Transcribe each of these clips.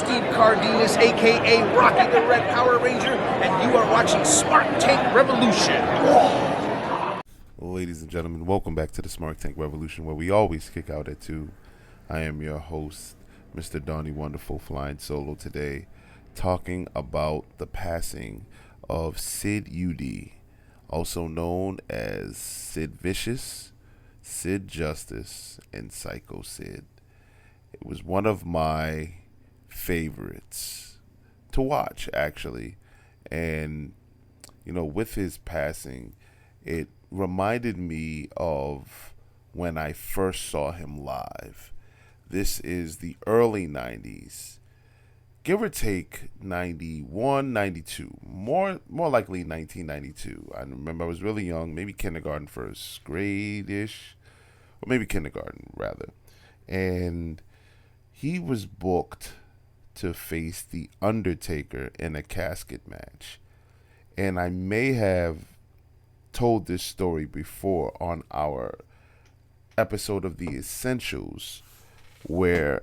Steve Cardenas, a.k.a. Rocky the Red Power Ranger, and you are watching Smart Tank Revolution. Ladies and gentlemen, welcome back to the Smart Tank Revolution, where we always kick out at 2. I am your host, Mr. Donnie Wonderful, flying solo today, talking about the passing of Sid UD, also known as Sid Vicious, Sid Justice, and Psycho Sid. It was one of my favorites to watch, actually. And, you know, with his passing, it reminded me of when I first saw him live. This is the early 90s, give or take 91, 92, more likely 1992. I remember I was really young, maybe kindergarten, first grade-ish, or maybe kindergarten, rather. And he was booked to face The Undertaker in a casket match. And I may have told this story before on our episode of the Essentials, where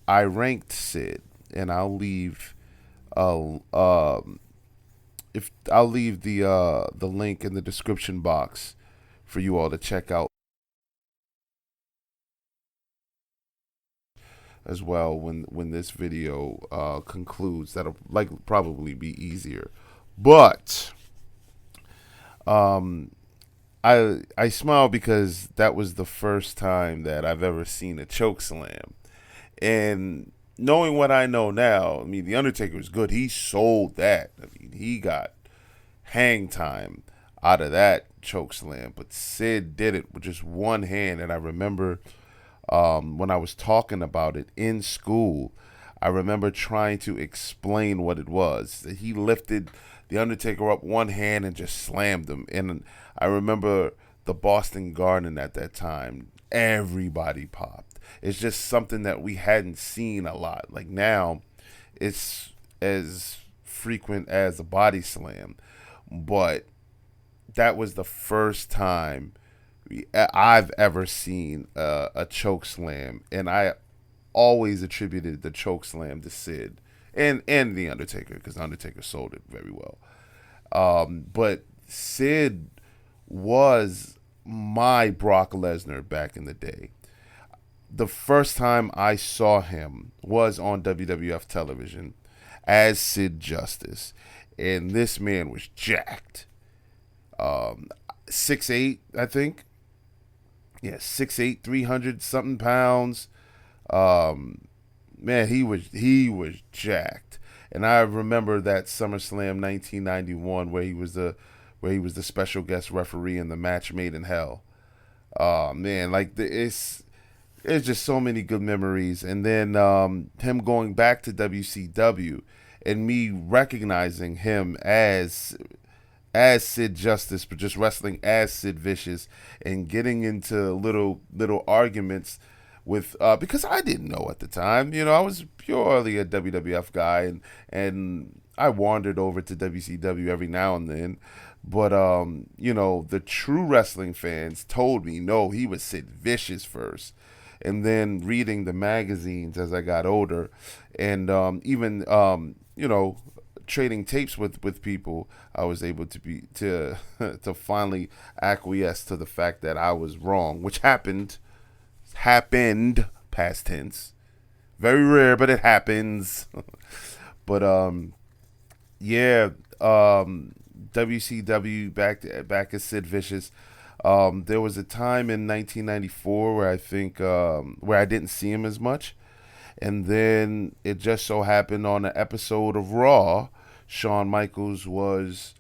I ranked Sid, and I'll leave the link in the description box for you all to check out as well when this video concludes. That'll probably be easier, but I smile because that was the first time that I've ever seen a chokeslam. And knowing what I know now, I mean, The Undertaker was good. He sold that. I mean, he got hang time out of that chokeslam. But Sid did it with just one hand. And I remember when I was talking about it in school, I remember trying to explain what it was. He lifted The Undertaker up one hand and just slammed him. And I remember the Boston Garden at that time. Everybody popped. It's just something that we hadn't seen a lot. Like now, it's as frequent as a body slam. But that was the first time I've ever seen a choke slam. And I always attributed the choke slam to Sid and The Undertaker, because The Undertaker sold it very well. But Sid was my Brock Lesnar back in the day. The first time I saw him was on WWF television as Sid Justice, and this man was jacked. 6'8", I think. Yeah, 6'8", 300 something pounds. Man, he was jacked. And I remember that SummerSlam 1991 where he was the special guest referee in the match made in hell. Man, it's just so many good memories. And then him going back to WCW and me recognizing him as Sid Justice, but just wrestling as Sid Vicious, and getting into little arguments with because I didn't know at the time. You know, I was purely a WWF guy, and I wandered over to WCW every now and then. But you know, the true wrestling fans told me no, he was Sid Vicious first. And then reading the magazines as I got older, and even you know, trading tapes with people, I was able to finally acquiesce to the fact that I was wrong, which happened past tense, very rare, but it happens. But yeah, WCW back as Sid Vicious. There was a time in 1994 where I think where I didn't see him as much, and then it just so happened on an episode of Raw, Shawn Michaels was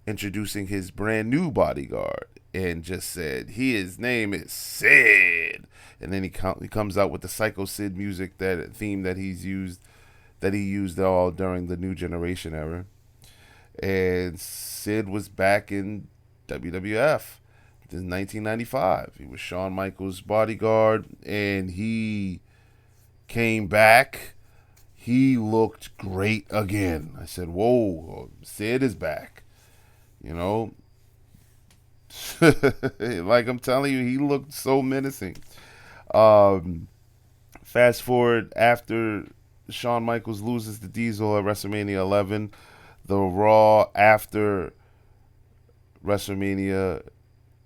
introducing his brand new bodyguard and just said his name is Sid, and then he comes out with the Psycho Sid music, that theme that he used all during the New Generation era, and Sid was back in WWF. In 1995, he was Shawn Michaels' bodyguard, and he came back. He looked great again. I said, "Whoa, Sid is back." You know, like I'm telling you, he looked so menacing. Fast forward after Shawn Michaels loses to Diesel at WrestleMania 11. The Raw after WrestleMania,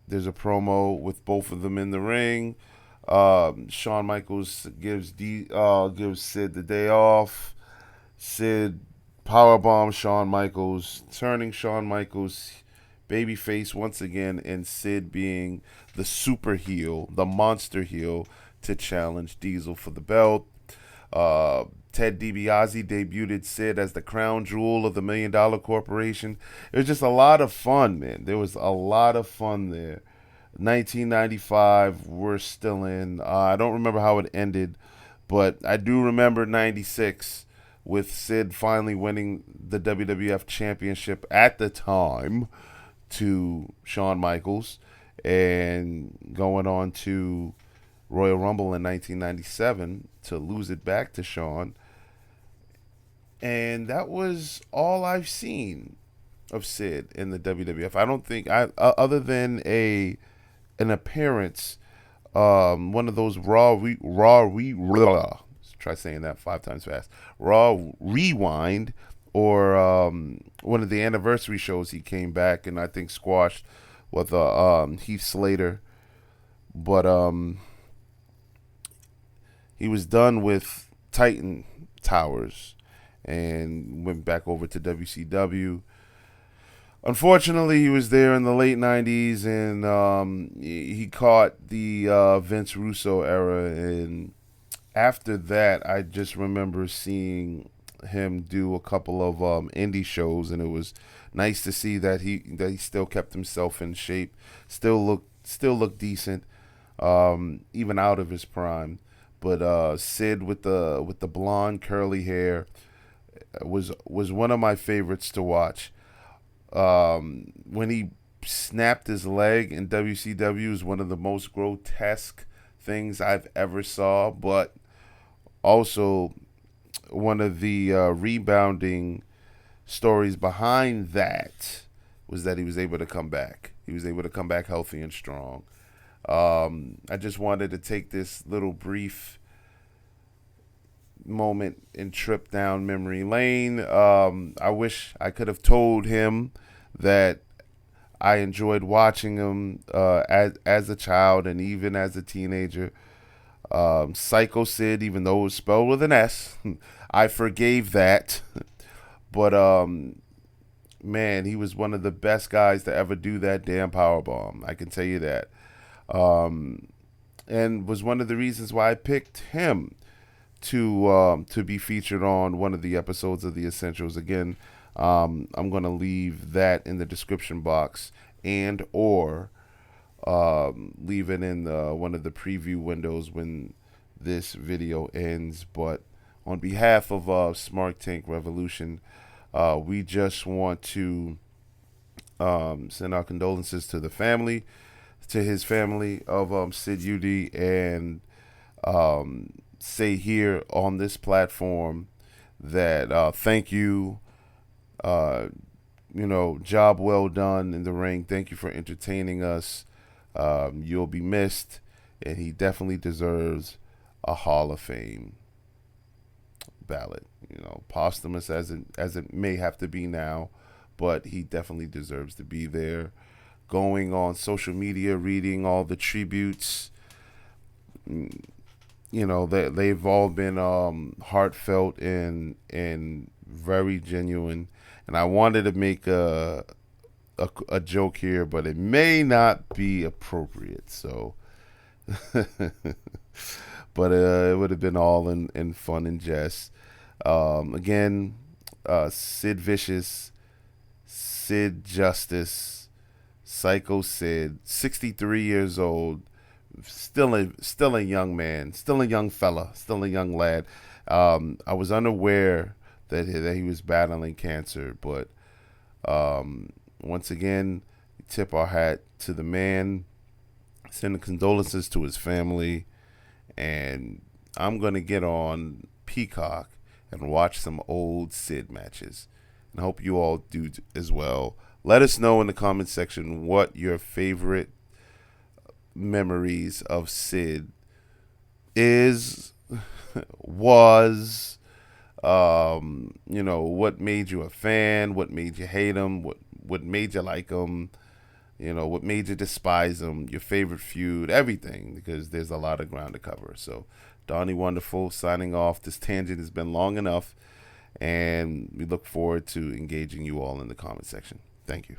there's a promo with both of them in the ring. Shawn Michaels gives Sid the day off. Sid powerbombs Shawn Michaels, turning Shawn Michaels babyface once again, and Sid being the super heel, the monster heel, to challenge Diesel for the belt. Uh, Ted DiBiase debuted Sid as the crown jewel of the $1 Million Corporation. It was just a lot of fun, man. There was a lot of fun there. 1995, we're still in. I don't remember how it ended, but I do remember 96 with Sid finally winning the WWF Championship at the time to Shawn Michaels and going on to Royal Rumble in 1997 to lose it back to Shawn. And that was all I've seen of Sid in the WWF. I don't think other than an appearance, one of those try saying that 5 times fast. Raw Rewind, or one of the anniversary shows he came back and I think squashed with Heath Slater, but he was done with Titan Towers and went back over to WCW. Unfortunately, he was there in the late 90s, and he caught the Vince Russo era. And after that, I just remember seeing him do a couple of indie shows, and it was nice to see that he still kept himself in shape, still looked decent, even out of his prime. But Sid with the blonde curly hair was one of my favorites to watch. When he snapped his leg in WCW is one of the most grotesque things I've ever saw, but also one of the rebounding stories behind that was that he was able to come back. He was able to come back healthy and strong. I just wanted to take this little brief moment and trip down memory lane. I wish I could have told him that I enjoyed watching him as a child and even as a teenager. Psycho Sid, even though it was spelled with an S, I forgave that. But man, he was one of the best guys to ever do that damn powerbomb. I can tell you that. And was one of the reasons why I picked him to be featured on one of the episodes of the Essentials. Again, I'm gonna leave that in the description box and or leave it in one of the preview windows when this video ends. But on behalf of Smart Tank Revolution, we just want to send our condolences to the family, to his family of Sid UD, and say here on this platform that thank you. Job well done in the ring. Thank you for entertaining us. You'll be missed, and he definitely deserves a Hall of Fame ballot. Posthumous as it may have to be now, but he definitely deserves to be there. Going on social media, reading all the tributes, they've all been heartfelt and very genuine. And I wanted to make a joke here, but it may not be appropriate. So, but it would have been all in fun and jest. Again, Sid Vicious, Sid Justice, Psycho Sid, 63 years old, still a young man, still a young fella, still a young lad. I was unaware that he was battling cancer, but once again, tip our hat to the man, send condolences to his family, and I'm gonna get on Peacock and watch some old Sid matches, and I hope you all do as well. Let us know in the comment section what your favorite memories of Sid was, You know, what made you a fan, what made you hate him, what made you like him, you know, what made you despise him, your favorite feud, everything, because there's a lot of ground to cover. So, Donnie Wonderful signing off. This tangent has been long enough, and we look forward to engaging you all in the comment section. Thank you.